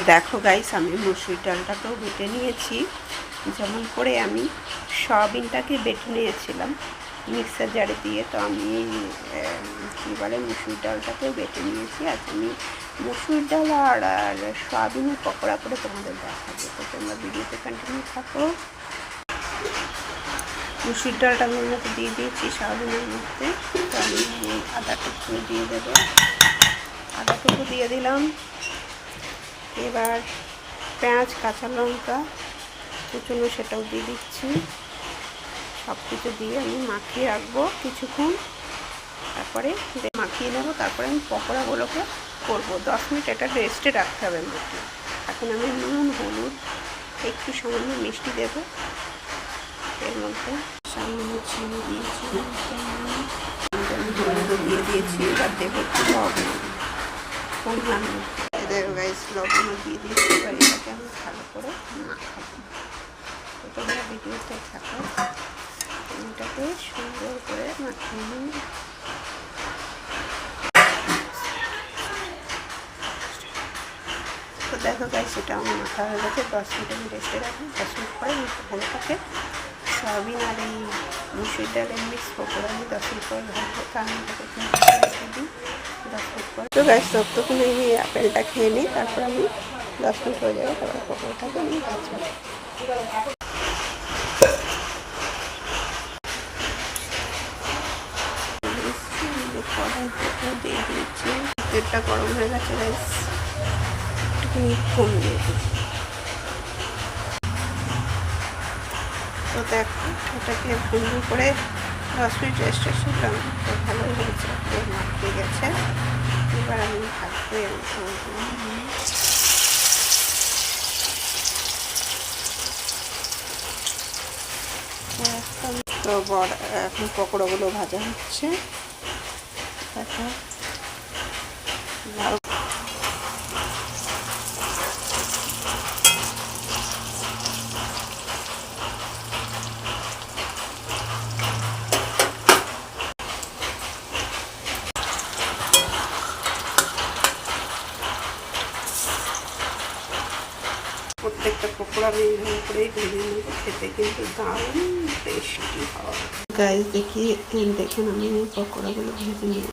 দেখো গাইস, আমি মসুর ডালটাকেও বেটে নিয়েছি। যেমন করে আমি সয়াবিনটাকে বেটে নিয়েছিলাম মিক্সার জারে দিয়ে, তো আমি কী বলে মসুর ডালটাকেও বেটে নিয়েছি। আজ আমি মসুর ডাল আর সয়াবিনের পকোড়া করে তোমাদের দেখাবো, তো তোমরা ভিডিওতে কন্টিনিউ থাকো। মসুর ডালটা আমি মধ্যে দিয়ে দিয়েছি সয়াবিনের মধ্যে, তো আমি আদা টুকু দিয়ে দেবো, আদা টুকু দিয়ে দিলাম। এবার পেঁয়াজ কাঁচা লঙ্কা কুচনো সেটাও দিয়ে দিচ্ছি। সব কিছু দিয়ে আমি মাখিয়ে রাখবো কিছুক্ষণ, তারপরে মাখিয়ে নেবো। তারপরে আমি পকোড়াগুলোকে করবো। 10 মিনিট এটা রেস্টে রাখতে হবে মাখিয়ে। এখন আমি নুন হলুদ একটু সামান্য মিষ্টি দেবো এর মধ্যে, সামান্য চিনি দিয়েছি, দিয়ে দিয়েছি। এবার দেবো একটু লবণ, পরিমাণ গাইস লবণও দিয়ে দিয়েছি। এবার এটাকে আমি ভালো করে মাখাবো। তো তোমরা ভিডিওতে থাকো, এটাকে সুন্দর করে মাখিয়ে নিই। তো দেখো গাইস, এটা আমার মাখা হয়ে গেছে। 10 মিনিট আমি রেস্টে রাখি। 10 মিনিট পরে আমি পকোড়াটাকে সয়াবিন আর এই মসুর ডালের মিক্স পকোড়া আমি 10 মিনিট পরে ভাজবো। তার মধ্যে রেখে দিই 10 মিনিট পরে। তো গাইস ততক্ষণ আমি আপেলটা খেয়ে নিই, তারপর আমি 10 মিনিট হয়ে যাবে, তারপর পকোড়াটাকে আমি ভাজবো। দিয়ে দিয়েছি, তেলটা গরম হয়ে গেছে গাইস, একটুখানি কম দিয়ে দিই। তো দেখো এটাকে বন্ধু করে 10 মিনিট রেস্টে ছিলাম, তো ভালোই হয়েছে, মাখিয়ে গেছে। এবার আমি ভাজবো তো এখন পকোড়াগুলো ভাজা হচ্ছে। দেখো লাল প্রত্যেকটা পকোড়া আমি এভাবে করেই ভেজে নেবো, খেতে কিন্তু দারুণ টেস্টি হয়। গাইস দেখুন আমি পকোড়াগুলো ভেজে নিই।